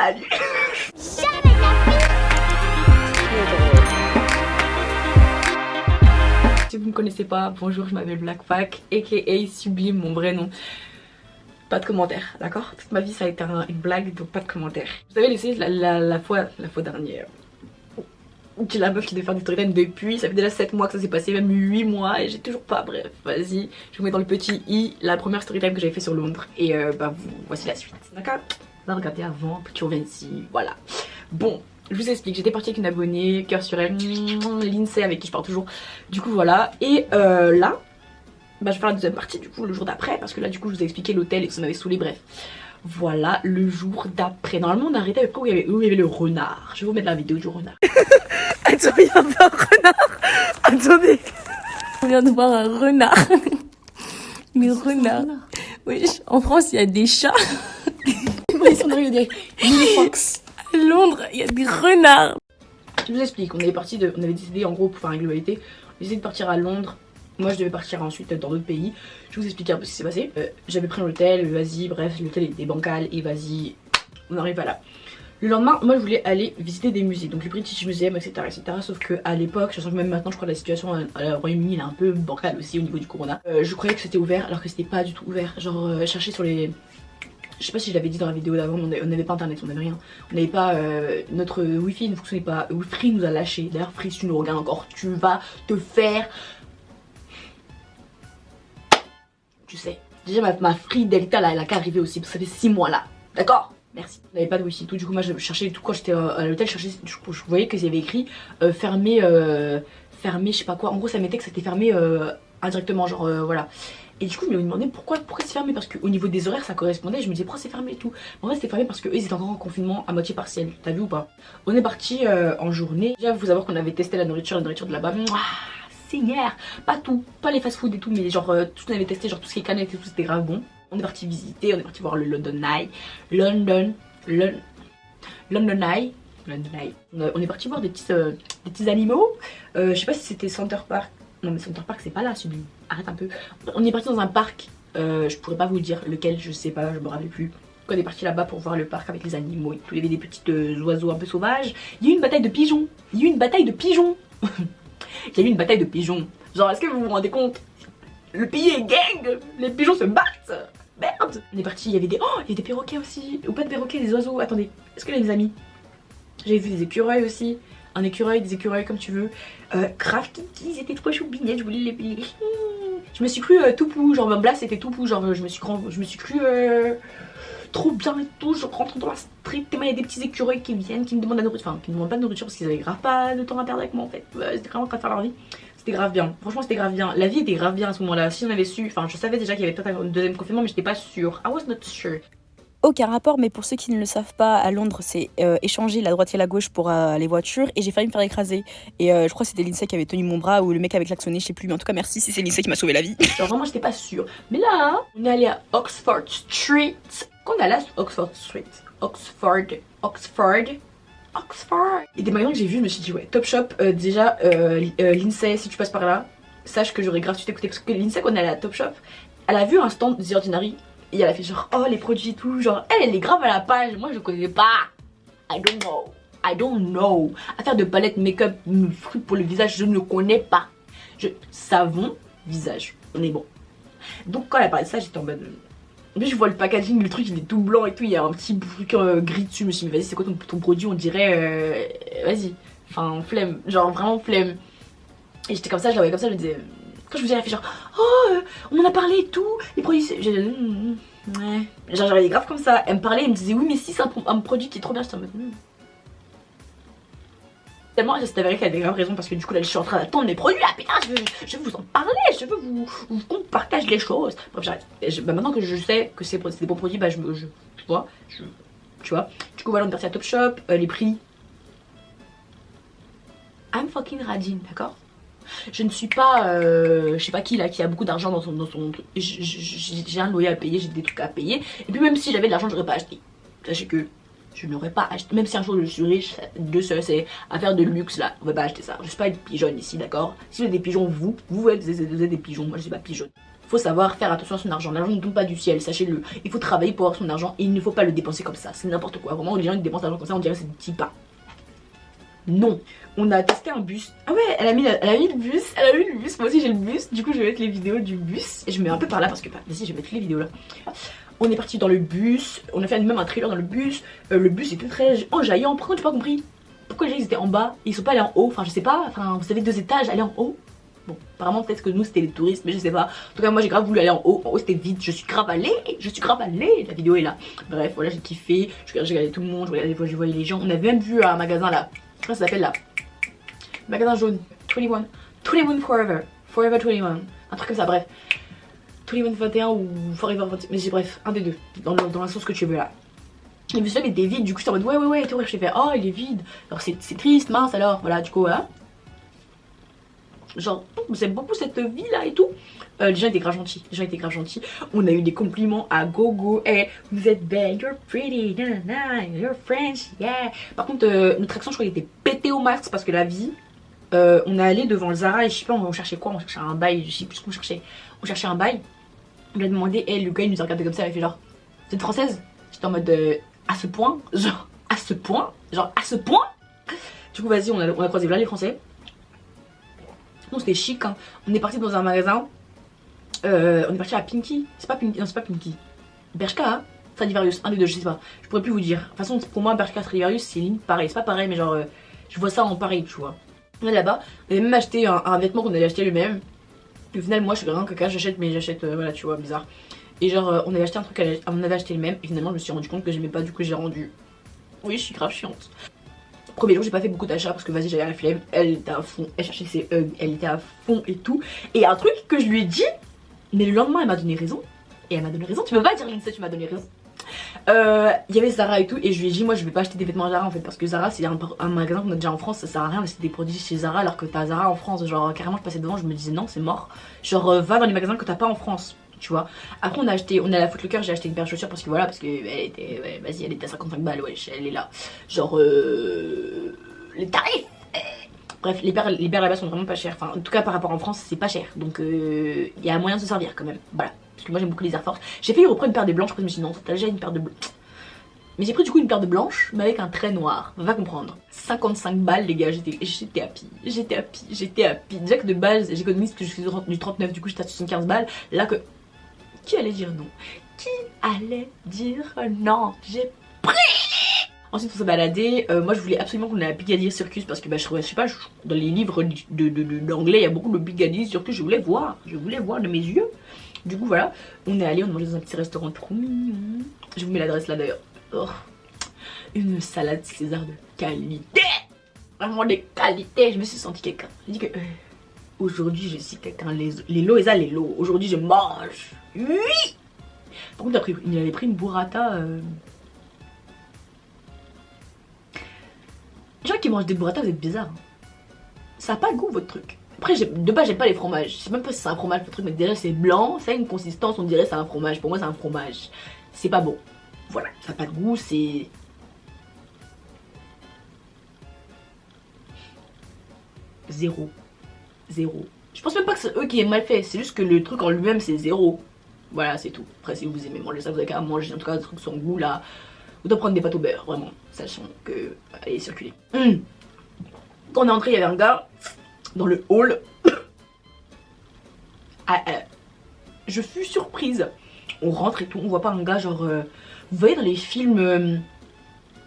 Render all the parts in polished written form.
Salut. Si vous ne me connaissez pas, bonjour, je m'appelle Blackpack, aka Sublime, mon vrai nom. Pas de commentaires, d'accord? Toute ma vie ça a été une blague, donc pas de commentaires. Vous avez laissé la fois dernière. J'ai la meuf qui devait faire des storytime depuis, ça fait déjà 7 mois que ça s'est passé, même 8 mois et j'ai toujours pas, bref, vas-y. Je vous mets dans le petit i la première storytime que j'avais fait sur Londres et voici la suite, d'accord? Va regarder avant, puis tu reviens ici, voilà. Bon, je vous explique, j'étais partie avec une abonnée, cœur sur elle, Lindsay avec qui je parle toujours. Du coup voilà, et là, je vais faire la deuxième partie du coup le jour d'après parce que là du coup je vous ai expliqué l'hôtel et que ça m'avait saoulé, bref. Voilà le jour d'après. Normalement on a arrêté avec où il y avait le renard. Je vais vous mettre la vidéo du renard. Attends, il y a pas un renard. Attendez. On vient de voir un renard. Mais renard. Oui, en France il y a des chats. Ils sont il y a des mini fox. À Londres il y a des renards. Je vous explique, on avait décidé en gros pour faire une globalité. On a décidé de partir à Londres. Moi je devais partir ensuite dans d'autres pays. Je vais vous expliquer un peu ce qui s'est passé. J'avais pris un hôtel, vas-y, bref, l'hôtel était bancal et vas-y, on arrive à là. Le lendemain, moi je voulais aller visiter des musées, donc le British Museum, etc. Sauf que à l'époque, sachant que même maintenant je crois que la situation au Royaume-Uni est un peu bancale aussi au niveau du corona. Je croyais que c'était ouvert alors que c'était pas du tout ouvert. Genre chercher sur les... Je sais pas si je l'avais dit dans la vidéo d'avant, mais on n'avait pas internet, on n'avait rien. On n'avait pas... notre wifi ne fonctionnait pas. Free nous a lâché. D'ailleurs Free, si tu nous regardes encore, tu vas te faire... Tu sais, déjà ma Free Delta là, elle a qu'à arriver aussi, parce que ça fait 6 mois là, d'accord? Merci. On n'avait pas de wifi, tout, du coup moi je cherchais tout quand j'étais à l'hôtel, je voyais que y avait écrit fermé, fermé, je sais pas quoi, en gros ça mettait que c'était fermé indirectement, genre voilà. Et du coup je me demandais pourquoi c'est fermé, parce qu'au niveau des horaires ça correspondait, je me disais pourquoi c'est fermé et tout. En vrai c'était fermé parce qu'eux ils étaient encore en confinement à moitié partiel, t'as vu ou pas? On est parti en journée, déjà faut savoir qu'on avait testé la nourriture de là-bas. Seigneur, pas tout, pas les fast food et tout, mais genre tout ce qu'on avait testé, genre tout ce qui est canette et tout, c'était grave bon. On est parti visiter, on est parti voir le London Eye. On est parti voir des petits animaux. Je sais pas si c'était Center Park. Non mais Center Park c'est pas là, Sublime. Arrête un peu. On est parti dans un parc, je pourrais pas vous dire lequel, je sais pas, je me rappelle plus. On est parti là-bas pour voir le parc avec les animaux et tout. Il y avait des petits oiseaux un peu sauvages. Il y a eu une bataille de pigeons. Il y a eu une bataille de pigeons. Il y a eu une bataille de pigeons. Genre, est-ce que vous vous rendez compte? Le pays est gang. Les pigeons se battent. Merde. On est parti, il y avait des perroquets aussi. Ou pas de perroquets, des oiseaux. Attendez, est-ce que les amis? J'avais vu des écureuils aussi. Un écureuil, des écureuils comme tu veux. Grave, ils étaient trop choupinets, je voulais les... Je me suis cru tout pou. Genre, même là, c'était tout pou. Genre, je me suis cru... trop bien et tout, je rentre dans la street, il y a des petits écureuils qui viennent, qui me demandent la nourriture, enfin qui me demandent pas de nourriture parce qu'ils avaient grave pas de temps à perdre avec moi en fait, c'était vraiment en train de faire leur vie, c'était grave bien, franchement c'était grave bien, la vie était grave bien à ce moment là, si on avait su, enfin je savais déjà qu'il y avait peut-être un deuxième confinement mais j'étais pas sûre, I was not sure. Aucun rapport, mais pour ceux qui ne le savent pas, à Londres, c'est échanger la droite et la gauche pour les voitures. Et j'ai failli me faire écraser. Et je crois que c'était Lindsay qui avait tenu mon bras ou le mec avait klaxonné, je sais plus. Mais en tout cas, merci si c'est Lindsay qui m'a sauvé la vie. Genre vraiment, j'étais pas sûre. Mais là, on est allé à Oxford Street. Quand on est allé à Oxford Street, Oxford. Et des magasins que j'ai vus, je me suis dit, ouais, Top Shop, déjà, Lindsay, si tu passes par là, sache que j'aurais grave su t'écouter. Parce que Lindsay, quand on est allé à Top Shop, elle a vu un stand The Ordinary. Et elle a fait genre, oh les produits et tout, genre elle est grave à la page, moi je connais pas. I don't know. Affaire de palette, make-up, truc pour le visage, je ne connais pas. Savon, visage, on est bon. Donc quand elle a parlé de ça, j'étais en mode... Puis je vois le packaging, le truc il est tout blanc et tout, il y a un petit truc gris dessus, je me suis dit vas-y c'est quoi ton produit, on dirait, vas-y, enfin flemme, genre vraiment flemme. Et j'étais comme ça, je la voyais comme ça, je me disais... Quand je vous ai fait genre, oh, on en a parlé et tout, les produits, ouais. Genre j'avais grave comme ça, elle me parlait, elle me disait oui mais si c'est un produit qui est trop bien, j'étais en mode Tellement c'est avéré qu'elle avait grave raison parce que du coup là je suis en train d'attendre mes produits là, putain je veux vous en parler, je veux qu'on partage les choses. Bref j'arrête, maintenant que je sais que c'est des bons produits, bah tu vois, du coup voilà on est parti à Top Shop, les prix, I'm fucking Radine, d'accord? Je ne suis pas, je sais pas qui là, qui a beaucoup d'argent dans son truc. J'ai un loyer à payer, j'ai des trucs à payer. Et puis même si j'avais de l'argent, j'aurais pas acheté. Sachez que je n'aurais pas acheté. Même si un jour je suis riche, c'est affaire de luxe là. On va pas acheter ça. Je suis pas une pigeonne ici, d'accord? Si vous êtes des pigeons, vous êtes des pigeons. Moi je suis pas pigeonne. Faut savoir faire attention à son argent. L'argent ne tombe pas du ciel, sachez-le. Il faut travailler pour avoir son argent et il ne faut pas le dépenser comme ça. C'est n'importe quoi. Vraiment, les gens qui dépensent l'argent comme ça, on dirait que c'est des petits pas. Non. On a testé un bus. Ah ouais, elle a mis le bus. Elle a mis le bus. Moi aussi j'ai le bus. Du coup, je vais mettre les vidéos du bus. Et je mets un peu par là parce que, vas-y, je vais mettre les vidéos là. On est parti dans le bus. On a fait même un trailer dans le bus. Le bus était très enjaillant. Par contre, j'ai pas compris. Pourquoi les gens ils étaient en bas et ils sont pas allés en haut. Enfin, je sais pas. Enfin, vous savez, 2 étages, aller en haut. Bon, apparemment peut-être que nous c'était les touristes, mais je sais pas. En tout cas moi j'ai grave voulu aller en haut. En haut c'était vide, je suis grave allée. La vidéo est là. Bref, voilà, j'ai kiffé. J'ai regardé tout le monde, je voyais les gens. On avait même vu un magasin là. Je crois que ça s'appelle là. Magasin jaune. 21. 21 Forever. Forever 21. Un truc comme ça, bref. 21 21 ou Forever 21. Mais bref, un des deux. Dans la sauce que tu veux là. Et le seul était vide, du coup j'étais en mode ouais, et tout. Je fait oh il est vide. Alors c'est triste, mince alors. Voilà, du coup voilà. Genre, j'aime beaucoup cette vie là et tout. Les gens étaient grave gentils. On a eu des compliments à gogo. Hey, vous êtes belle, you're pretty, you're French, yeah. Par contre, notre accent, je crois qu'il était pété au max parce que la vie. On est allé devant le Zara et je sais pas, on cherchait quoi. On cherchait un bail, je sais plus ce qu'on cherchait. On cherchait un bail. On lui a demandé, le gars il nous a regardé comme ça. Il a fait genre, vous êtes française? J'étais en mode, à ce point? Genre, à ce point? Du coup, vas-y, on a croisé là les Français. Non, c'était chic, hein. On est parti dans un magasin. On est parti à Pinky. C'est pas Pinky, non, c'est pas Pinky. Bershka, hein. Stradivarius, un des deux, je sais pas. Je pourrais plus vous dire. De toute façon, pour moi, Bershka, Stradivarius, c'est limite pareil. C'est pas pareil, mais genre, je vois ça en pareil, tu vois. On est là-bas. On avait même acheté un vêtement qu'on allait acheter lui-même. Et au final, moi, je suis vraiment caca, j'achète, voilà, tu vois, bizarre. Et genre, on avait acheté un truc, on avait acheté le même. Et finalement, je me suis rendu compte que j'aimais pas, du coup, j'ai rendu. Oui, je suis grave chiante. Premier jour j'ai pas fait beaucoup d'achats parce que vas-y j'avais la flemme. Elle était à fond, elle cherchait ses hugs, elle était à fond et tout. Et un truc que je lui ai dit, mais le lendemain elle m'a donné raison. Et elle m'a donné raison, tu peux pas dire Lindsay tu m'as donné raison. Il y avait Zara et tout et je lui ai dit moi je vais pas acheter des vêtements Zara en fait. Parce que Zara c'est un magasin qu'on a déjà en France, ça sert à rien d'acheter des produits chez Zara alors que t'as Zara en France. Genre carrément je passais devant, je me disais non c'est mort. Genre va dans les magasins que t'as pas en France. Tu vois. Après on est à la Foot Locker, j'ai acheté une paire de chaussures parce que voilà, parce que elle était, ouais, vas-y elle était à 55 balles, ouais, elle est là. Genre les tarifs. Bref, les paires là-bas sont vraiment pas chères. Enfin en tout cas par rapport en France c'est pas cher. Donc il y a moyen de se servir quand même. Voilà. Parce que moi j'aime beaucoup les Air Force. J'ai failli reprendre une paire de blanches, après je me suis dit non, t'as déjà une paire de blanches. Mais j'ai pris du coup une paire de blanches, mais avec un trait noir. Va comprendre. 55 balles les gars, j'étais happy. Déjà que de base j'économise parce que je suis du 39, du coup j'étais à 75 balles. Là que... Qui allait dire non? Qui allait dire non? J'ai pris. Ensuite on s'est baladé. Moi je voulais absolument qu'on ait la Piccadilly Circus parce que bah, je sais pas, dans les livres d'anglais il y a beaucoup de Piccadilly Circus, je voulais voir de mes yeux. Du coup voilà, on est allé, on a mangé dans un petit restaurant trop mignon. Je vous mets l'adresse là d'ailleurs. Oh. Une salade César de qualité. Vraiment de qualité. Je me suis sentie quelqu'un. J'ai dit que aujourd'hui je suis quelqu'un. Les lots et ça les lots. Aujourd'hui je mange. Oui. Par contre il avait pris une burrata. Les gens qui mangent des burrata vous êtes bizarres. Hein. Ça a pas de goût votre truc. Après de base j'aime pas les fromages. Je sais même pas si c'est un fromage votre truc, mais déjà c'est blanc, ça a une consistance, on dirait c'est un fromage. Pour moi c'est un fromage. C'est pas bon. Voilà, ça n'a pas de goût, c'est... Zéro. Je pense même pas que c'est eux qui aient mal fait, c'est juste que le truc en lui-même c'est zéro. Voilà, c'est tout. Après si vous aimez manger ça, vous avez qu'à manger en tout cas des trucs sans goût là. Vous devez prendre des pâtes au beurre, vraiment, sachant que... Allez, circuler. Quand on est entré, il y avait un gars dans le hall. Je fus surprise. On rentre et tout, on voit pas un gars genre... Vous voyez dans les films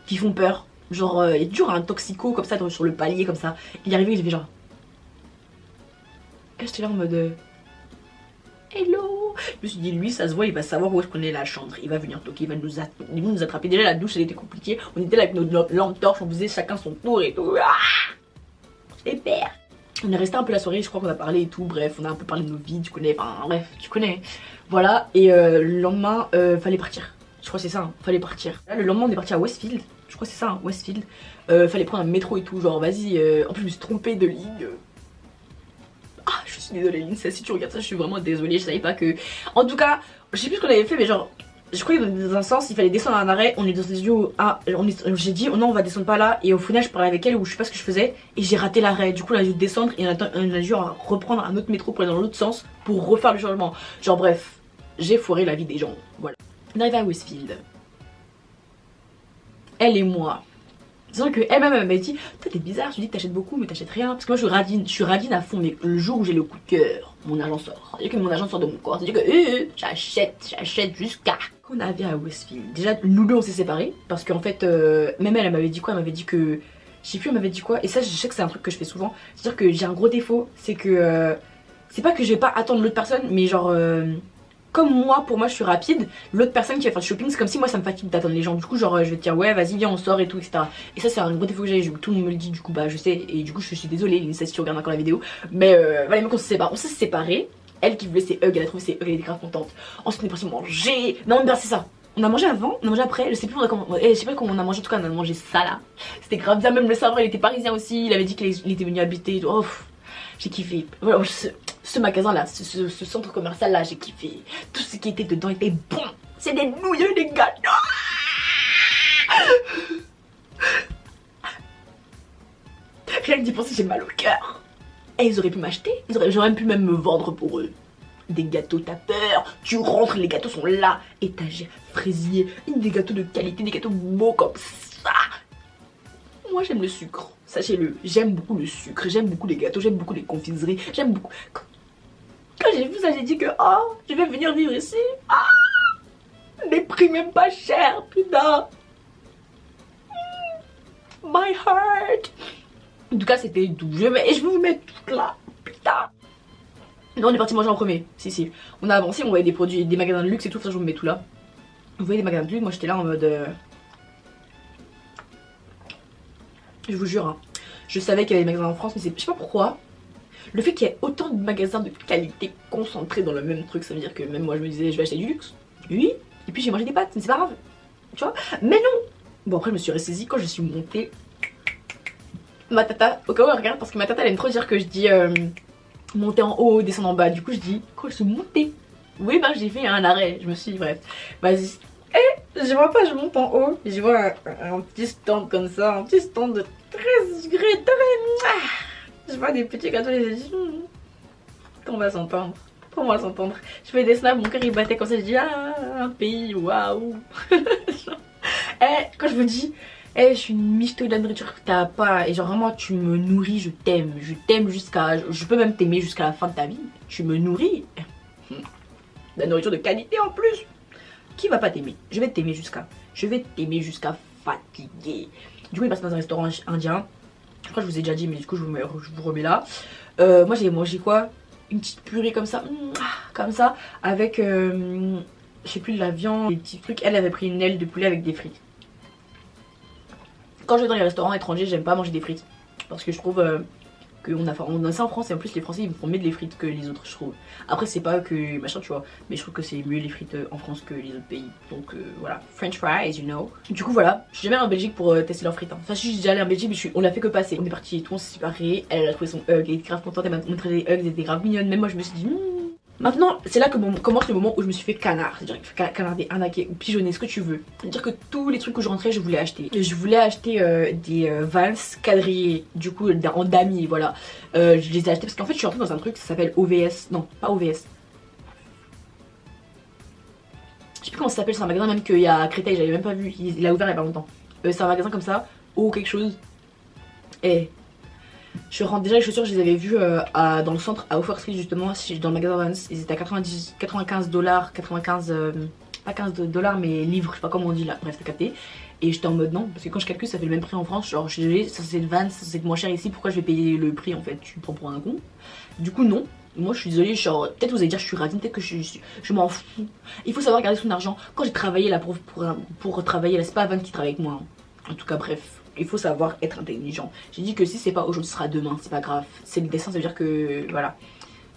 qui font peur, genre il y a toujours un toxico comme ça sur le palier comme ça. Il est arrivé, il fait genre... Et j'étais là en mode... Hello. Je me suis dit lui ça se voit, il va savoir où est-ce qu'on est la chambre. Il va venir toquer, il va nous attraper. Déjà la douche elle était compliquée. On était là avec notre lampe torche, on faisait chacun son tour et tout. C'est père. On est resté un peu la soirée, je crois qu'on a parlé et tout. Bref, on a un peu parlé de nos vies, tu connais. Enfin bref, tu connais. Voilà, et le lendemain, fallait partir. Je crois que c'est ça, hein. Fallait partir. Là, le lendemain, on est parti à Westfield. Je crois que c'est ça, hein, Westfield. Fallait prendre un métro et tout. Genre, vas-y. En plus, je me suis trompée de ligne. Ah, je suis désolée, Lindsay. Si tu regardes ça, je suis vraiment désolée. Je savais pas que. En tout cas, je sais plus ce qu'on avait fait, mais genre, je croyais dans un sens il fallait descendre à un arrêt, on est dans des yeux j'ai dit oh non on va descendre pas là et au final je parlais avec elle ou je sais pas ce que je faisais et j'ai raté l'arrêt. Du coup on a dû descendre et on a dû reprendre un autre métro pour aller dans l'autre sens pour refaire le changement. Genre bref, j'ai foiré la vie des gens. Voilà. On arrive à Westfield. Elle et moi. Disons que elle-même elle m'avait dit toi t'es bizarre, tu dis que t'achètes beaucoup mais t'achètes rien. Parce que moi je suis radine à fond mais le jour où j'ai le coup de cœur, mon argent sort. C'est-à-dire que mon argent sort de mon corps. C'est-à-dire que j'achète jusqu'à. Quand on arrive à Westfield, déjà nous deux on s'est séparés. Parce qu'en fait, même elle m'avait dit quoi. Elle m'avait dit que. Je sais plus, elle m'avait dit quoi. Et ça je sais que c'est un truc que je fais souvent. C'est-à-dire que j'ai un gros défaut. C'est que. C'est pas que je vais pas attendre l'autre personne, mais genre. Comme moi, pour moi je suis rapide, l'autre personne qui va faire le shopping, c'est comme si moi ça me fatigue d'attendre les gens. Du coup, genre je vais te dire ouais, vas-y, viens, on sort et tout, etc. Et ça, c'est un gros défaut que j'ai. Tout le monde me le dit, du coup, bah je sais. Et du coup, je suis désolée, Lindsay, si tu regardes encore la vidéo. Mais voilà, mais on s'est séparés. Elle qui voulait ses hugs, elle a trouvé ses hugs, elle était grave contente. Ensuite, on est parti manger. Non, mais c'est ça. On a mangé avant, on a mangé après, je sais plus je sais pas comment on a mangé, en tout cas on a mangé ça là. C'était grave bien, même le serveur il était parisien aussi, il avait dit qu'il était venu habiter. Oh, j'ai kiffé. Voilà, ce magasin là, ce centre commercial là, j'ai kiffé. Tout ce qui était dedans était bon. C'est des nouilles, des gâteaux. Rien que d'y penser, j'ai mal au cœur. Et ils auraient pu m'acheter, j'aurais pu même me vendre pour eux. Des gâteaux, t'as peur, tu rentres, les gâteaux sont là, étagère, fraisier, des gâteaux de qualité, des gâteaux beaux comme ça. Moi j'aime le sucre, sachez-le, j'aime beaucoup le sucre, j'aime beaucoup les gâteaux, j'aime beaucoup les confiseries, j'aime beaucoup. Quand j'ai vu ça, j'ai dit que oh, je vais venir vivre ici. Ah, les prix même pas chers, putain. My heart. En tout cas, c'était doux. Je vais vous mettre tout là, putain. Non, on est parti manger en premier. Si. On a avancé, on voyait des produits, des magasins de luxe et tout. Ça, je vous mets tout là. Vous voyez des magasins de luxe, moi j'étais là en mode. Je vous jure, hein, je savais qu'il y avait des magasins en France, mais je sais pas pourquoi. Le fait qu'il y ait autant de magasins de qualité concentrés dans le même truc, ça veut dire que même moi je me disais je vais acheter du luxe. Oui, et puis j'ai mangé des pâtes, mais c'est pas grave. Tu vois. Mais non. Bon, après je me suis ressaisie quand je suis montée. Ma tata, au cas où elle regarde, parce que ma tata elle aime trop dire que je dis monter en haut, descendre en bas. Du coup je dis quand je suis montée. Oui, ben j'ai fait un arrêt. Je me suis dit bref, vas-y. Et je vois pas, je monte en haut. Je vois un petit stand comme ça, un petit stand de 13 degrés. Je vois des petits gâteaux et je dis on va s'entendre. On va s'entendre. Je fais des snaps, mon cœur il battait comme ça. Je dis ah, un pays, waouh. Quand je vous dis je suis une michto de la nourriture que t'as pas. Et genre vraiment tu me nourris, je t'aime. Je t'aime jusqu'à. Je peux même t'aimer jusqu'à la fin de ta vie. Tu me nourris. La nourriture de qualité en plus. Qui va pas t'aimer? Je vais t'aimer jusqu'à. Je vais t'aimer jusqu'à fatiguer. Du coup, il est passé dans un restaurant indien. Je crois que je vous ai déjà dit, mais du coup, je vous remets là. Moi, j'ai mangé quoi? Une petite purée comme ça. Comme ça. Avec, je sais plus, de la viande, des petits trucs. Elle avait pris une aile de poulet avec des frites. Quand je vais dans les restaurants étrangers, j'aime pas manger des frites. Parce que je trouve qu'on a ça en France et en plus les Français ils font mieux des frites que les autres, je trouve. Après c'est pas que machin tu vois, mais je trouve que c'est mieux les frites en France que les autres pays. Donc voilà, French fries, you know. Du coup voilà, je suis jamais allée en Belgique pour tester leurs frites. Hein. Enfin je suis déjà allée en Belgique mais on l'a fait que passer. On est parti et tout, on s'est séparés, elle a trouvé son hug, elle était grave contente, elle m'a montré les hugs, elle était grave mignonne. Même moi je me suis dit Maintenant, c'est là que commence le moment où je me suis fait canard. C'est-à-dire canarder, arnaquer ou pigeonner, ce que tu veux. C'est-à-dire que tous les trucs que je rentrais, je voulais acheter. Je voulais acheter des Vans quadrillés, du coup, en damier, voilà. Je les ai achetés parce qu'en fait, je suis rentrée dans un truc, ça s'appelle OVS. Non, pas OVS. Je sais plus comment ça s'appelle, c'est un magasin même qu'il y a à Créteil, j'avais même pas vu. Il a ouvert il y a pas longtemps. C'est un magasin comme ça, ou quelque chose. Et je rentre déjà les chaussures, je les avais vues dans le centre à Oxford Street justement, dans le magasin Vans. Ils étaient à 95 dollars, 95, pas 15 dollars mais livres, je sais pas comment on dit là, bref t'as capté. Et j'étais en mode non, parce que quand je calcule ça fait le même prix en France, genre je suis désolée, ça c'est le Vans, ça c'est moins cher ici, pourquoi je vais payer le prix en fait, tu me prends pour un con. Du coup non, moi je suis désolée, genre peut-être vous allez dire je suis radine, peut-être que je m'en fous. Il faut savoir garder son argent. Quand j'ai travaillé là pour travailler là, c'est pas Vans qui travaille avec moi, hein. En tout cas bref. Il faut savoir être intelligent. J'ai dit que si c'est pas aujourd'hui, ce sera demain, c'est pas grave. C'est le dessin, ça veut dire que voilà.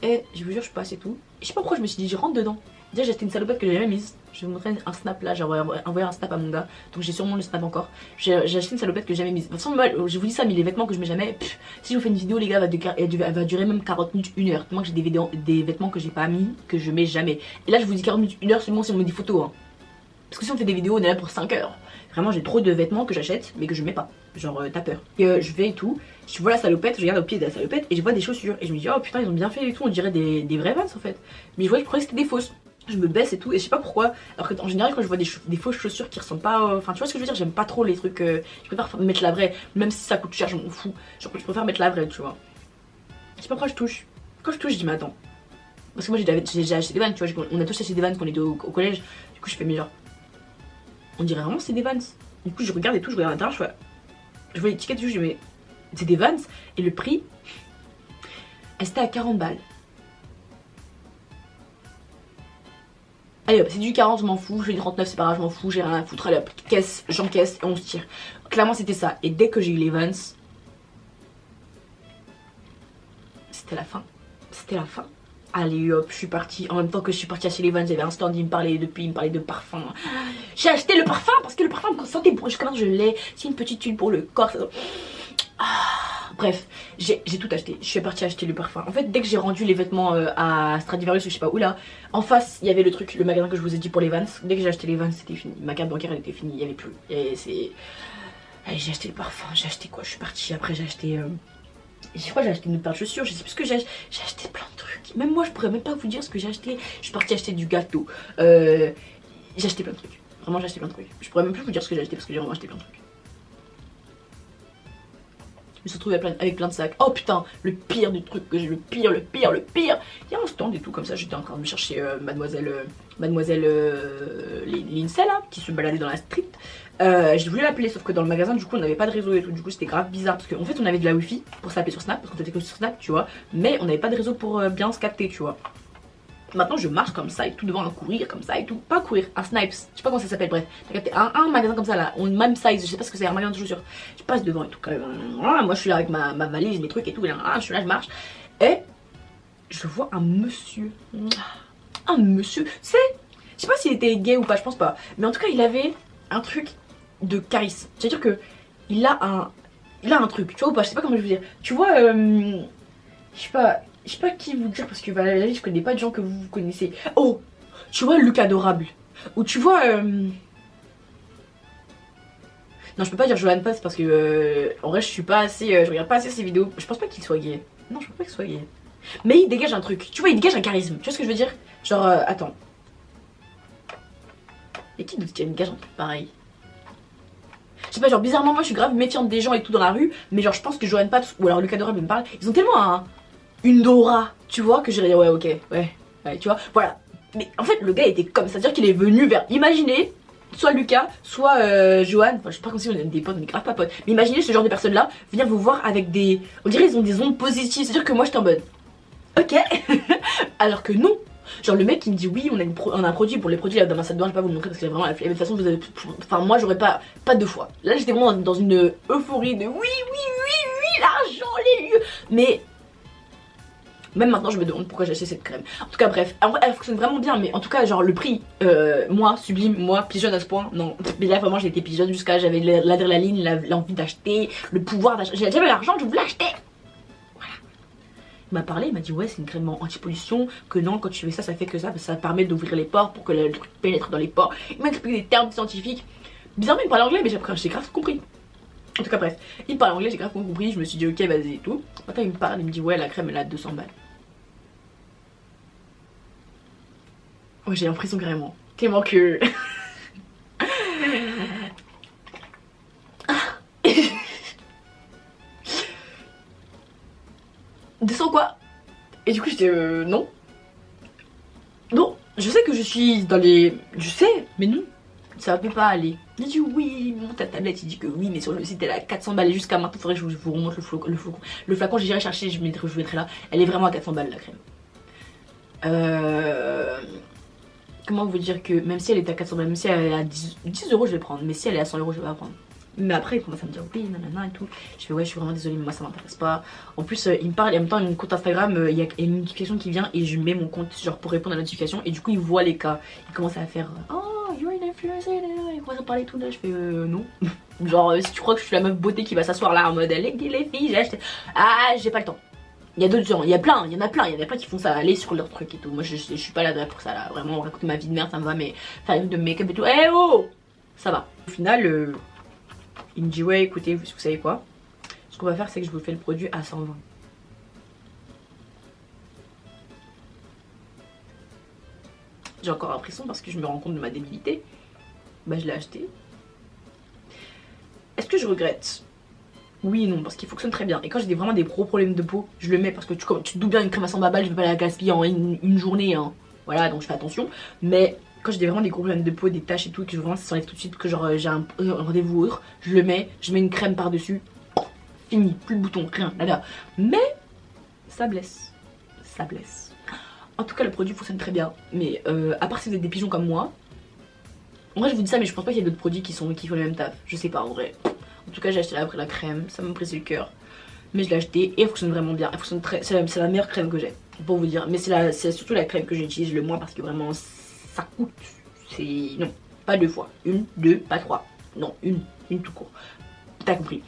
Et je vous jure, je passe et tout. Et je sais pas pourquoi je me suis dit, je rentre dedans. Déjà, j'ai acheté une salopette que j'ai jamais mise. Je vais vous montrer un snap là, j'ai envoyé un snap à mon gars. Donc j'ai sûrement le snap encore. J'ai acheté une salopette que j'ai jamais mise. De toute façon, moi, je vous dis ça, mais les vêtements que je mets jamais, si je vous fais une vidéo, les gars, elle va durer même 40 minutes, 1 heure. Tellement que j'ai des vêtements que j'ai pas mis, que je mets jamais. Et là, je vous dis 40 minutes, 1 heure seulement si on met des photos. Hein. Parce que si on fait des vidéos, on est là pour 5 heures. Vraiment, j'ai trop de vêtements que j'achète, mais que je mets pas. Genre, t'as peur. Et je vais et tout, je vois la salopette, je regarde au pied de la salopette et je vois des chaussures. Et je me dis, oh putain, ils ont bien fait et tout, on dirait des vrais Vans en fait. Mais je croyais que c'était des fausses. Je me baisse et tout, et je sais pas pourquoi. Alors que en général, quand je vois des fausses chaussures qui ressemblent pas. Enfin, tu vois ce que je veux dire, j'aime pas trop les trucs. Je préfère mettre la vraie, même si ça coûte cher, je m'en fous. Genre, je préfère mettre la vraie, tu vois. Je sais pas pourquoi je touche. Quand je touche, je dis, mais attends. Parce que moi, j'ai déjà acheté des Vans, tu vois. On a tous acheté des Vans quand on était au collège. Du coup, je fais, mais genre. On dirait vraiment que c'est des Vans. Du coup, je regarde et tout, je regarde à l'intérieur, je vois l'étiquette, je dis, mais c'est des Vans. Et le prix, elle était à 40 balles. Allez hop, c'est du 40, je m'en fous, je fais du 39, c'est pas grave, je m'en fous, j'ai rien à foutre. Allez hop, caisse, j'encaisse et on se tire. Clairement, c'était ça. Et dès que j'ai eu les Vans, c'était la fin. C'était la fin. Allez hop, je suis partie. En même temps que je suis partie acheter les Vans, j'avais un stand, il me parlait de parfum. J'ai acheté le parfum parce que le parfum me sentait bon. Jusqu'à maintenant, je l'ai. C'est une petite huile pour le corps. Bref, j'ai tout acheté. Je suis partie acheter le parfum. En fait, dès que j'ai rendu les vêtements à Stradivarius, je sais pas où là, en face, il y avait le truc, le magasin que je vous ai dit pour les Vans. Dès que j'ai acheté les Vans, c'était fini. Ma carte bancaire, elle était finie, il y avait plus. Et c'est. Allez, j'ai acheté le parfum. J'ai acheté quoi? Je suis partie. Après, j'ai acheté. Je crois que j'ai acheté une paire de chaussures, je sais plus ce que j'ai acheté plein de trucs. Même moi je pourrais même pas vous dire ce que j'ai acheté. Je suis partie acheter du gâteau. J'ai acheté plein de trucs. Vraiment j'ai acheté plein de trucs. Je pourrais même plus vous dire ce que j'ai acheté parce que j'ai vraiment acheté plein de trucs. Je me suis retrouvée avec plein de sacs. Oh putain, le pire du truc que j'ai, le pire. Il y a un stand et tout comme ça, j'étais en train de me chercher mademoiselle Lindsay là, qui se baladait dans la street. J'ai voulu l'appeler sauf que dans le magasin du coup on n'avait pas de réseau et tout, du coup c'était grave bizarre parce qu'en fait on avait de la wifi pour s'appeler sur Snap parce qu'on était que sur Snap tu vois, mais on n'avait pas de réseau pour bien se capter tu vois. Maintenant je marche comme ça et tout devant un courir comme ça et tout, pas courir, un Snipes, je sais pas comment ça s'appelle, bref, t'as capté un magasin comme ça là, on même size, je sais pas ce que c'est, un magasin de chaussures, je passe devant et tout quand même, moi je suis là avec ma valise, mes trucs et tout, je suis là, je marche et je vois un monsieur, c'est, je sais pas s'il était gay ou pas, je pense pas, mais en tout cas il avait un truc de charisme, c'est à dire que il a un truc, tu vois ou pas, je sais pas comment je veux dire, tu vois, je sais pas qui vous dire parce que bah, là, je connais pas de gens que vous connaissez. Oh, tu vois Luc Adorable, ou tu vois non je peux pas dire Johan Pass parce que en vrai je suis pas assez, je regarde pas assez ses vidéos, je pense pas qu'il soit gay, non je pense pas qu'il soit gay, mais il dégage un truc, tu vois il dégage un charisme, tu vois ce que je veux dire, genre attends, et qui d'autre qui dégage un truc pareil? Je sais pas, genre bizarrement moi je suis grave méfiante des gens et tout dans la rue, mais genre je pense que Johan Paps ou alors Lucas Adorable me parle, ils ont tellement une aura, tu vois, que j'irais dire ouais ok, ouais, tu vois, voilà. Mais en fait le gars était comme ça, c'est-à-dire qu'il est venu vers, imaginez, soit Lucas, soit Johan, enfin je sais pas comme si on est des potes, on est grave pas potes, mais imaginez ce genre de personnes là, venir vous voir avec des, on dirait ils ont des ondes positives, c'est-à-dire que moi j'étais en mode, ok, alors que non. Genre le mec qui me dit oui on a un produit, pour les produits là dans ma salle de bain, je vais pas vous le montrer parce qu'il est vraiment la flemme. De toute façon vous avez, enfin moi j'aurais pas de foi. Là j'étais vraiment dans une euphorie de oui l'argent, les lieux. Mais même maintenant je me demande pourquoi j'ai acheté cette crème. En tout cas bref, en vrai, elle fonctionne vraiment bien, mais en tout cas genre le prix, moi sublime, moi pigeonne à ce point, non. Mais là vraiment j'étais pigeonne jusqu'à, j'avais l'adrénaline, l'envie d'acheter, le pouvoir d'acheter, j'avais l'argent, je voulais acheter. Il m'a parlé, il m'a dit ouais c'est une crème anti-pollution, que non quand tu fais ça, ça fait que ça permet d'ouvrir les pores pour que le truc pénètre dans les pores. Il m'a expliqué des termes scientifiques. Bizarrement il me parlait anglais mais j'ai grave compris. En tout cas bref, il me parlait anglais, j'ai grave compris, je me suis dit ok vas-y et tout. Maintenant il me parle, il me dit ouais la crème elle a 200 balles. Ouais j'ai l'impression carrément, tellement que... Descends quoi? Et du coup j'étais non. Non, je sais que je suis dans les... Je sais, mais non, ça peut pas aller. Il dit oui, monte ta tablette, il dit que oui, mais sur le site elle a 400 balles et jusqu'à maintenant, faudrait que je vous remonte le flacon, j'irai chercher, je vous mettrai là. Elle est vraiment à 400 balles la crème. Comment vous dire que même si elle est à 400 balles, même si elle est à 10 euros je vais prendre, mais si elle est à 100 euros je vais pas prendre. Mais après il commence à me dire oui nanana et tout. Je fais ouais je suis vraiment désolée mais moi ça m'intéresse pas. En plus il me parle et en même temps il y a une compte Instagram, il y a une notification qui vient et je mets mon compte genre pour répondre à la notification et du coup il voit les cas. Il commence à faire oh you're an influencer, il commence à parler tout là, je fais non. Genre si tu crois que je suis la meuf beauté qui va s'asseoir là en mode les filles j'ai acheté. Ah j'ai pas le temps. Il y a d'autres gens, il y en a plein qui font ça, aller sur leur truc et tout. Moi je suis pas là pour ça là, vraiment raconter ma vie de merde ça me va, mais faire une de make-up et tout, eh oh, ça va. Au final, il me dit ouais écoutez, vous savez quoi, ce qu'on va faire c'est que je vous fais le produit à 120. J'ai encore un frisson parce que je me rends compte de ma débilité. Bah je l'ai acheté. Est-ce que je regrette? Oui et non, parce qu'il fonctionne très bien. Et quand j'ai vraiment des gros problèmes de peau, je le mets parce que tu te doutes bien, une crème à 100 balles, je vais pas la gaspiller en une journée. Hein. Voilà, donc je fais attention. Mais quand j'ai vraiment des gros problèmes de peau, des taches et tout, et que vraiment ça s'enlève tout de suite, que genre j'ai un rendez-vous ou autre, je le mets, je mets une crème par-dessus. Fini, plus de boutons, rien, nada. Mais ça blesse. Ça blesse. En tout cas, le produit fonctionne très bien. Mais à part si vous êtes des pigeons comme moi, en vrai, je vous dis ça, mais je pense pas qu'il y ait d'autres produits qui font le même taf. Je sais pas en vrai. En tout cas, j'ai acheté après la crème, ça m'a brisé le cœur. Mais je l'ai acheté et elle fonctionne vraiment bien. Elle fonctionne très. C'est la meilleure crème que j'ai, pour vous dire. Mais c'est surtout la crème que j'utilise le moins parce que vraiment ça coûte. C'est. Non, pas 2 fois. 1, 2, pas 3. Non, une tout court. T'as compris.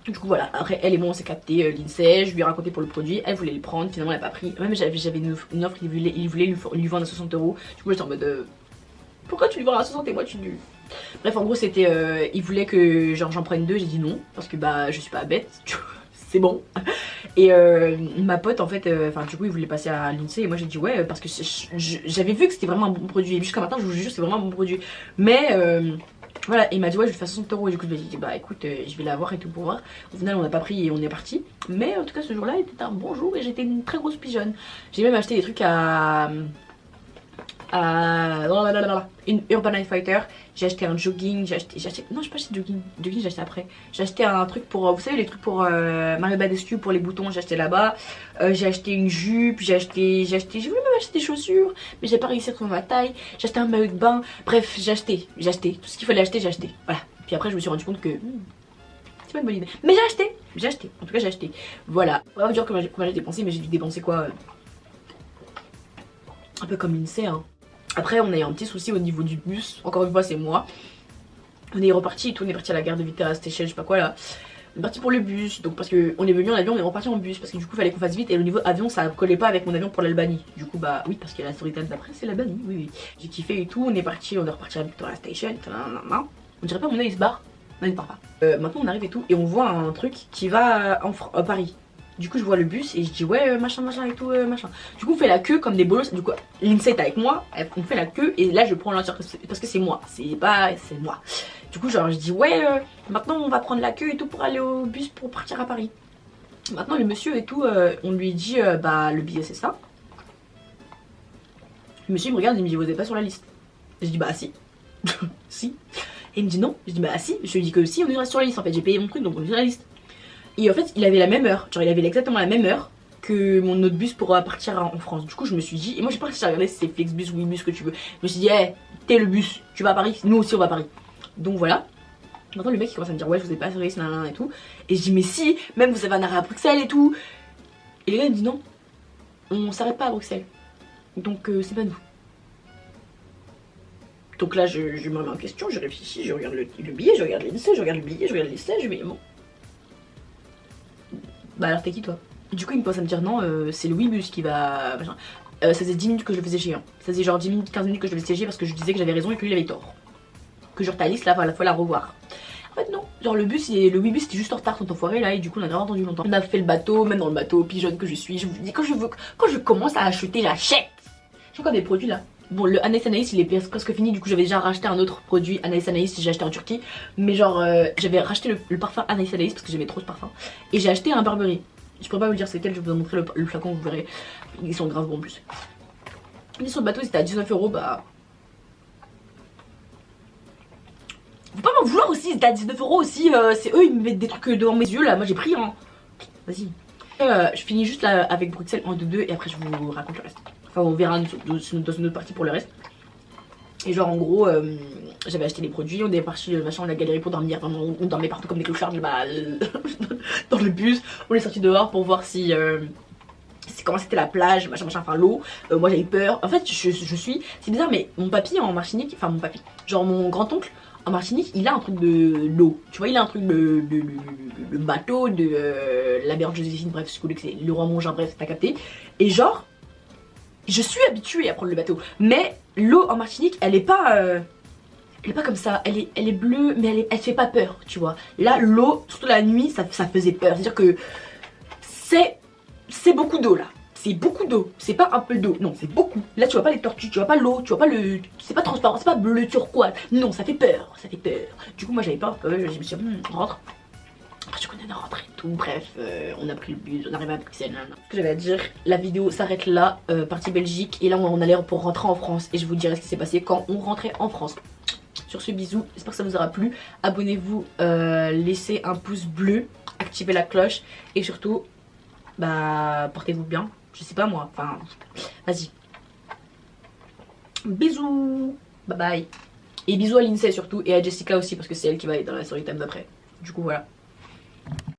Du coup voilà, après elle et moi on s'est capté l'INSEE, je lui ai raconté pour le produit, elle voulait le prendre, finalement elle a pas pris. Même j'avais une offre, il voulait lui vendre à 60 euros. Du coup j'étais en mode pourquoi tu lui vends à 60 et moi tu lui. Bref en gros c'était il voulait que genre j'en prenne 2, j'ai dit non parce que bah je suis pas bête, c'est bon. Et ma pote en fait, enfin du coup il voulait passer à l'INSEE et moi j'ai dit ouais parce que j'avais vu que c'était vraiment un bon produit et jusqu'à maintenant je vous jure c'est vraiment un bon produit. Mais voilà, et il m'a dit ouais je vais faire 60 euros et du coup je lui ai dit bah écoute je vais l'avoir et tout pour voir. Au final on n'a pas pris et on est parti. Mais en tout cas ce jour là était un bon jour et j'étais une très grosse pigeonne. J'ai même acheté des trucs à une Urban Fighter, j'ai acheté un jogging, non j'ai pas acheté jogging j'ai acheté après, j'ai acheté un truc pour, vous savez les trucs pour Mario Badescu pour les boutons, j'ai acheté là-bas, j'ai acheté une jupe, j'ai voulu même acheter des chaussures, mais j'ai pas réussi à trouver ma taille, j'ai acheté un maillot de bain, bref j'ai acheté, tout ce qu'il fallait acheter j'ai acheté, voilà, puis après je me suis rendu compte que c'est pas une bonne idée, mais j'ai acheté, en tout cas j'ai acheté, voilà, on va vous dire combien j'ai dépensé, mais j'ai dû dépenser quoi, un peu comme l'INSEE hein. Après on a eu un petit souci au niveau du bus, encore une fois c'est moi. On est reparti et tout, on est parti à la gare de Viterra Station, je sais pas quoi là. On est parti pour le bus, donc parce qu'on est venu en avion, on est reparti en bus parce que du coup il fallait qu'on fasse vite et au niveau avion ça collait pas avec mon avion pour l'Albanie. Du coup bah oui parce que la storytime d'après c'est l'Albanie, oui. J'ai kiffé et tout, on est reparti à Victoria Station, on dirait pas mon œil se barre, non il part pas. Maintenant on arrive et tout et on voit un truc qui va à Paris. Du coup je vois le bus et je dis ouais machin et tout machin. Du coup on fait la queue comme des bolos. Du coup l'INSEE est avec moi, on fait la queue et là je prends l'entière parce que c'est moi, c'est moi. Du coup genre je dis ouais maintenant on va prendre la queue et tout pour aller au bus pour partir à Paris. Maintenant le monsieur et tout on lui dit bah le billet c'est ça. Le monsieur il me regarde et il me dit vous êtes pas sur la liste. Je dis bah si. Si. Et il me dit non. Je dis bah si. Je lui dis que si on est sur la liste en fait, j'ai payé mon truc donc on est sur la liste. Et en fait il avait la même heure, genre il avait exactement la même heure que mon autre bus pour partir en France. Du coup je me suis dit, et moi j'ai pas réussi à regarder si c'est Flexbus ou Webus que tu veux. Je me suis dit hey, t'es le bus, tu vas à Paris, nous aussi on va à Paris. Donc voilà. Maintenant le mec il commence à me dire ouais je vous ai pas assuré et tout. Et je dis mais si, même vous avez un arrêt à Bruxelles et tout. Et les gars il me dit non, on s'arrête pas à Bruxelles. Donc c'est pas nous. Donc là je me remets en question, je réfléchis, je regarde le billet, je regarde l'INSEE, je regarde le billet, je regarde l'INSEE, je me dis bon. Bah alors t'es qui toi? Du coup il me pense à me dire non c'est le Webus qui va... ça faisait 10 minutes que je le faisais chier hein. Ça faisait genre 10 minutes, 15 minutes que je le faisais chier parce que je disais que j'avais raison et que lui il avait tort. Que genre ta liste là, faut la revoir. En fait non, genre le Webus c'était juste en retard son enfoiré là et du coup on a grave attendu longtemps. On a fait le bateau, même dans le bateau, pigeonne que je suis, je vous dis quand je commence à acheter j'achète. J'ai encore des produits là. Bon le Anaïs Anaïs il est presque fini, du coup j'avais déjà racheté un autre produit Anaïs Anaïs que j'ai acheté en Turquie. Mais genre j'avais racheté le parfum Anaïs Anaïs parce que j'aimais trop ce parfum. Et j'ai acheté un Burberry. Je pourrais pas vous dire c'est quel, je vais vous montrer le flacon, vous verrez. Ils sont grave bons en plus. Et sur le bateau c'était à 19 euros, bah... Faut pas m'en vouloir aussi, c'était à 19 euros aussi, c'est eux ils me mettent des trucs devant mes yeux là, moi j'ai pris hein. Vas-y. Je finis juste là avec Bruxelles en 2-2 et après je vous raconte le reste. Enfin on verra dans une autre partie pour le reste. Et genre en gros j'avais acheté les produits, on est parti machin, on a galéré pour dormir, vraiment on dormait partout comme des clochards dans le bus. On est sorti dehors pour voir si comment c'était la plage, machin enfin l'eau. Moi j'avais peur, en fait je suis, c'est bizarre mais mon papy en Martinique, enfin mon papy, genre mon grand-oncle en Martinique, il a un truc de l'eau. Tu vois, il a un truc de le bateau, de la mère Joséphine, bref, je connais que c'est le roi Mongin, bref, t'as capté. Et genre, je suis habituée à prendre le bateau. Mais l'eau en Martinique, elle est pas comme ça. Elle est bleue, mais elle fait pas peur, tu vois. Là, l'eau, surtout la nuit, ça faisait peur. C'est-à-dire que c'est beaucoup d'eau là. C'est beaucoup d'eau, c'est pas un peu d'eau, non c'est beaucoup. Là tu vois pas les tortues, tu vois pas l'eau, tu vois pas le... C'est pas transparent, c'est pas bleu turquoise. Non, ça fait peur, ça fait peur. Du coup moi j'avais peur, je me suis dit rentre. Je connais de rentrer et tout, bref, on a pris le bus, on arrive à Bruxelles. Ce que j'avais à dire, la vidéo s'arrête là, partie Belgique. Et là on allait pour rentrer en France. Et je vous dirai ce qui s'est passé quand on rentrait en France. Sur ce bisou, j'espère que ça vous aura plu. Abonnez-vous, laissez un pouce bleu, activez la cloche. Et surtout, bah portez-vous bien. Je sais pas moi, enfin, vas-y. Bisous, bye bye. Et bisous à Lindsay surtout, et à Jessica aussi, parce que c'est elle qui va être dans la story time d'après. Du coup voilà.